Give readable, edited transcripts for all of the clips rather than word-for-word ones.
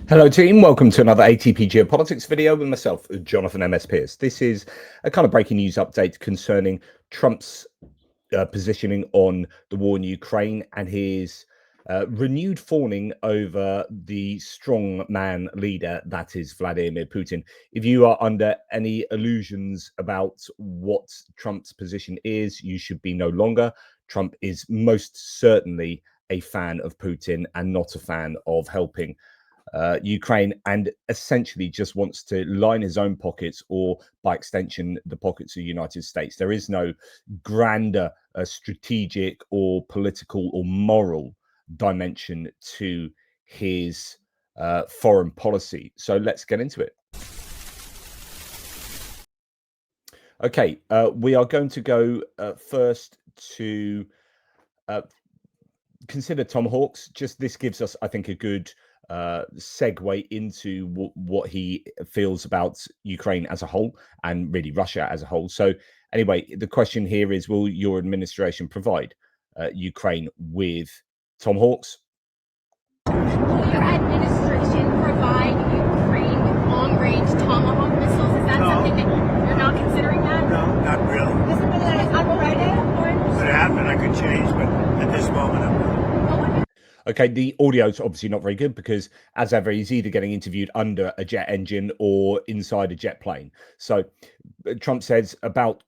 Hello team, welcome to another ATP Geopolitics video with myself, Jonathan MS Pierce. This is a kind of breaking news update concerning Trump's positioning on the war in Ukraine and his renewed fawning over the strong man leader that is Vladimir Putin. If you are under any illusions about what Trump's position is, you should be no longer. Trump is most certainly a fan of Putin and not a fan of helping Ukraine, and essentially just wants to line his own pockets, or by extension the pockets of the United States. There is no grander strategic or political or moral dimension to his foreign policy. So let's get into it. Okay, we are going to go first to consider Tomahawks. Just this gives us, I think, a good segue into what he feels about Ukraine as a whole and really Russia as a whole. So anyway, the question here is, will your administration provide Ukraine with Tomahawks? Will your administration provide Ukraine with long-range Tomahawk missiles? Is that something that you're not considering that? No, not really. Is it something that is unrelated? Could happen, I could change, but at this moment I'm not. Okay, the audio is obviously not very good because, as ever, he's either getting interviewed under a jet engine or inside a jet plane. So Trump says about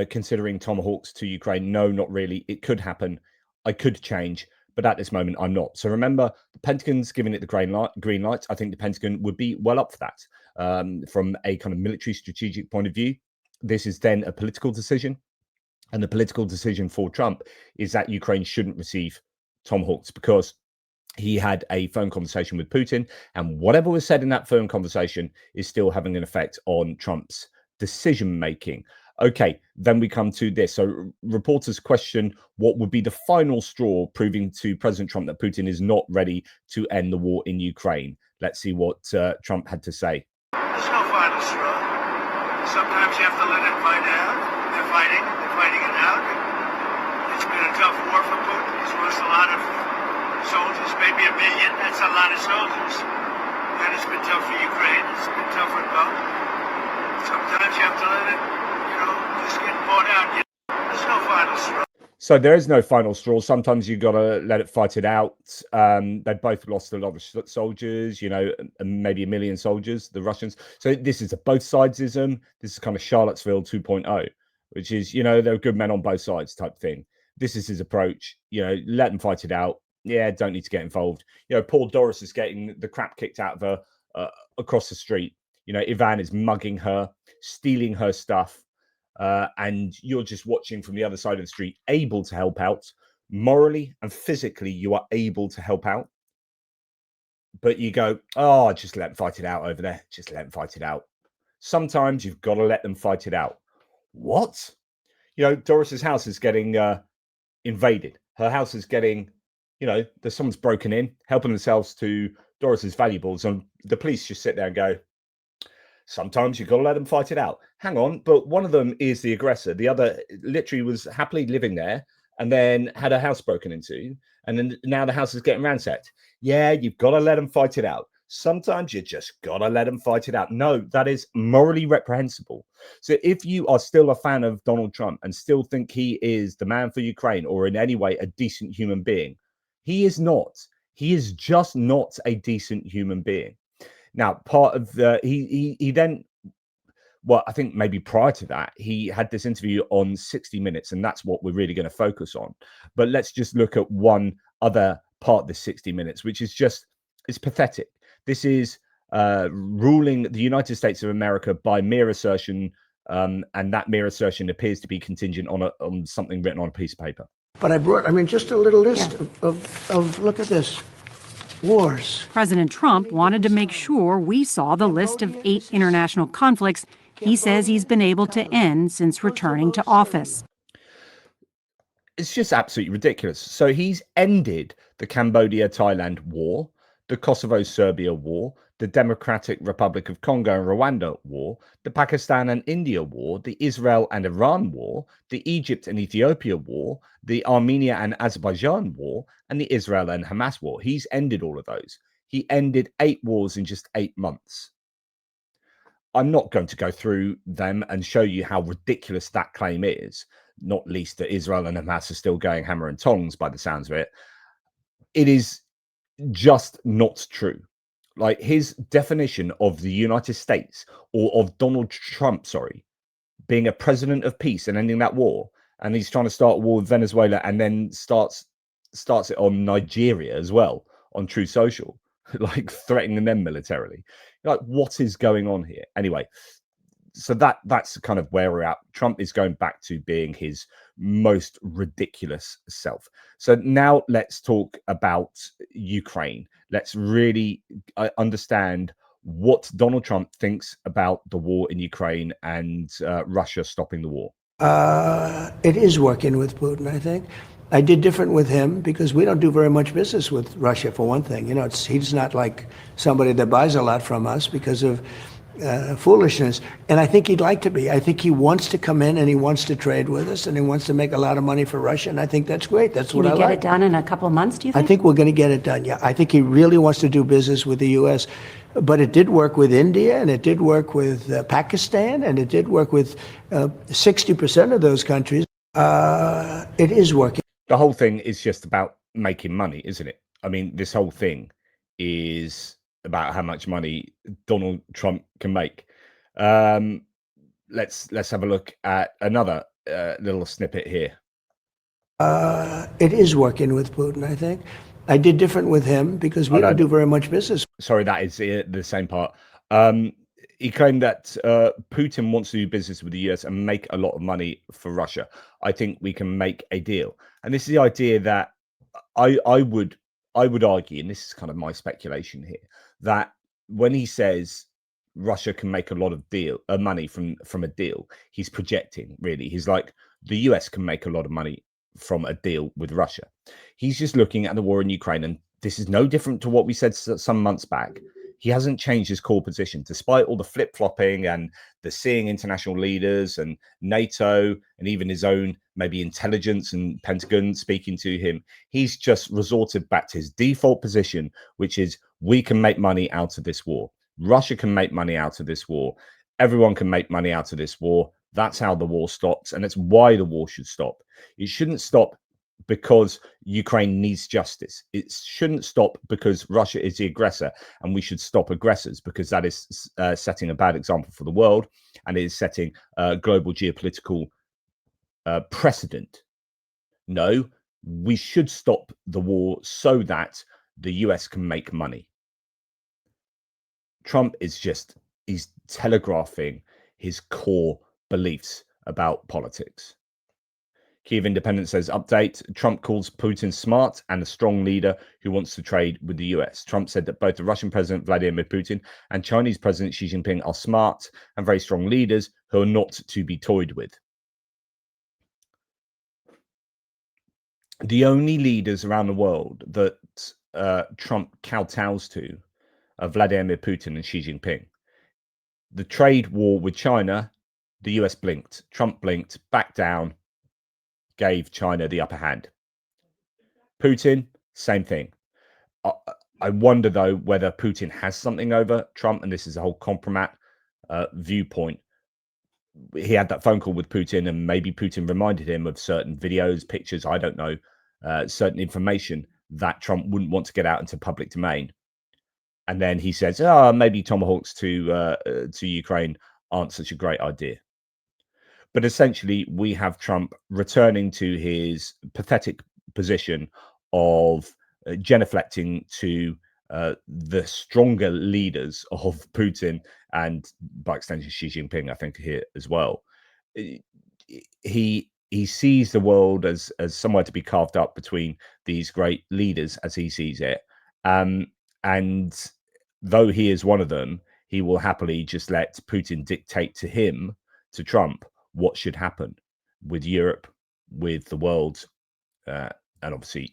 considering Tomahawks to Ukraine, no, not really. It could happen. I could change, but at this moment, I'm not. So remember, the Pentagon's giving it the green light. I think the Pentagon would be well up for that. From a kind of military strategic point of view, this is then a political decision. And the political decision for Trump is that Ukraine shouldn't receive Tomahawks because he had a phone conversation with Putin, and whatever was said in that phone conversation is still having an effect on Trump's decision making. Okay, then we come to this. So reporters question what would be the final straw proving to President Trump that Putin is not ready to end the war in Ukraine. Let's see what Trump had to say. There's no final straw. Sometimes you have to let it fight out. They're fighting it out. It's been a tough war for Putin. He's lost a lot of soldiers, maybe 1 million. That's a lot of soldiers. And it's been tough for Ukraine. It's been tough for both. Sometimes you have to let it, just get bought out. There's no final straw. So there is no final straw. Sometimes you got to let it fight it out. They both lost a lot of soldiers, maybe 1 million soldiers, the Russians. So this is a both sidesism. This is kind of Charlottesville 2.0, which is, there are good men on both sides type thing. This is his approach. Let them fight it out. Yeah, don't need to get involved. Poor Doris is getting the crap kicked out of her across the street. Ivan is mugging her, stealing her stuff. And you're just watching from the other side of the street, able to help out. Morally and physically, you are able to help out. But you go, oh, just let them fight it out over there. Just let them fight it out. Sometimes you've got to let them fight it out. What? Doris's house is getting invaded. Her house is getting, there's someone's broken in, helping themselves to Doris's valuables. And the police just sit there and go, sometimes you've got to let them fight it out. Hang on, but one of them is the aggressor. The other literally was happily living there and then had her house broken into. And then now the house is getting ransacked. Yeah, you've got to let them fight it out. Sometimes you just got to let them fight it out. No, that is morally reprehensible. So if you are still a fan of Donald Trump and still think he is the man for Ukraine or in any way a decent human being, he is not. He is just not a decent human being. Now, part of the he then, well, I think maybe prior to that, he had this interview on 60 Minutes, and that's what we're really going to focus on. But let's just look at one other part of this 60 Minutes, which is just, it's pathetic. This is ruling the United States of America by mere assertion, and that mere assertion appears to be contingent on something written on a piece of paper. But I brought, just a little list of look at this. Wars. President Trump wanted to make sure we saw the list of 8 international conflicts he says he's been able to end since returning to office. It's just absolutely ridiculous. So he's ended the Cambodia-Thailand war, the Kosovo-Serbia war, the Democratic Republic of Congo and Rwanda war, the Pakistan and India war, the Israel and Iran war, the Egypt and Ethiopia war, the Armenia and Azerbaijan war, and the Israel and Hamas war. He's ended all of those. He ended 8 wars in just 8 months. I'm not going to go through them and show you how ridiculous that claim is, not least that Israel and Hamas are still going hammer and tongs by the sounds of it. It is just not true. Like, his definition of the United States, or of Donald Trump, being a president of peace and ending that war, and he's trying to start a war with Venezuela and then starts it on Nigeria as well on True Social, like threatening them militarily. Like, what is going on here? Anyway, so that's kind of where we're at. Trump is going back to being his most ridiculous self. So now let's talk about Ukraine. Let's really understand what Donald Trump thinks about the war in Ukraine and Russia stopping the war. It is working with Putin, I think. I did different with him because we don't do very much business with Russia, for one thing. You know, he's not like somebody that buys a lot from us because of foolishness. And I think he'd like to be. I think he wants to come in and he wants to trade with us and he wants to make a lot of money for Russia. And I think that's great. That's what I like. Can we get it done in a couple of months, do you think? I think we're going to get it done, yeah. I think he really wants to do business with the U.S. But it did work with India, and it did work with Pakistan, and it did work with 60% of those countries. It is working. The whole thing is just about making money, isn't it? I mean, this whole thing is about how much money Donald Trump can make. Let's have a look at another little snippet here. It is working with Putin, I think. I did different with him because we don't do very much business. Sorry, that is the same part. He claimed that Putin wants to do business with the US and make a lot of money for Russia. I think we can make a deal. And this is the idea that I would argue, and this is kind of my speculation here, that when he says Russia can make a lot of money from a deal, he's projecting, really. He's like, the US can make a lot of money from a deal with Russia. He's just looking at the war in Ukraine, and this is no different to what we said some months back. He hasn't changed his core position, despite all the flip-flopping and the seeing international leaders and NATO and even his own maybe intelligence and Pentagon speaking to him. He's just resorted back to his default position, which is we can make money out of this war. Russia can make money out of this war. Everyone can make money out of this war. That's how the war stops, and it's why the war should stop. It shouldn't stop because Ukraine needs justice. It shouldn't stop because Russia is the aggressor, and we should stop aggressors, because that is setting a bad example for the world, and it is setting global geopolitical precedent. No, we should stop the war so that the US can make money. Trump is he's telegraphing his core beliefs about politics. Kyiv Independent says, update, Trump calls Putin smart and a strong leader who wants to trade with the US. Trump said that both the Russian President Vladimir Putin and Chinese President Xi Jinping are smart and very strong leaders who are not to be toyed with. The only leaders around the world that Trump kowtows to are Vladimir Putin and Xi Jinping. The trade war with China, the US blinked. Trump blinked, backed down, gave China the upper hand. Putin, same thing. I wonder, though, whether Putin has something over Trump, and this is a whole compromat viewpoint. He had that phone call with Putin, and maybe Putin reminded him of certain videos, pictures, I don't know, certain information that Trump wouldn't want to get out into public domain. And then he says, maybe Tomahawks to Ukraine aren't such a great idea. But essentially, we have Trump returning to his pathetic position of genuflecting to the stronger leaders of Putin and, by extension, Xi Jinping, I think, here as well. He sees the world as somewhere to be carved up between these great leaders, as he sees it. And though he is one of them, he will happily just let Putin dictate to him, to Trump, what should happen with Europe, with the world, and obviously,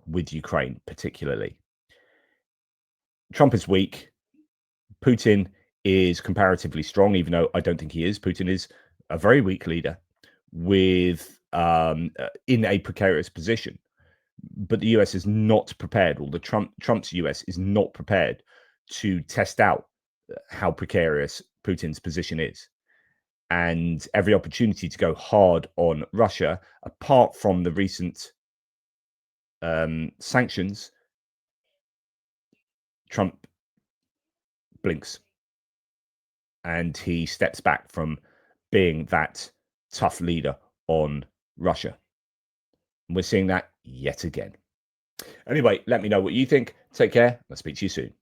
with Ukraine particularly. Trump is weak. Putin is comparatively strong, even though I don't think he is. Putin is a very weak leader with in a precarious position. but the US is not prepared, or the Trump's US is not prepared to test out how precarious Putin's position is. And every opportunity to go hard on Russia, apart from the recent sanctions, Trump blinks and he steps back from being that tough leader on Russia. And we're seeing that yet again. Anyway, let me know what you think. Take care. I'll speak to you soon.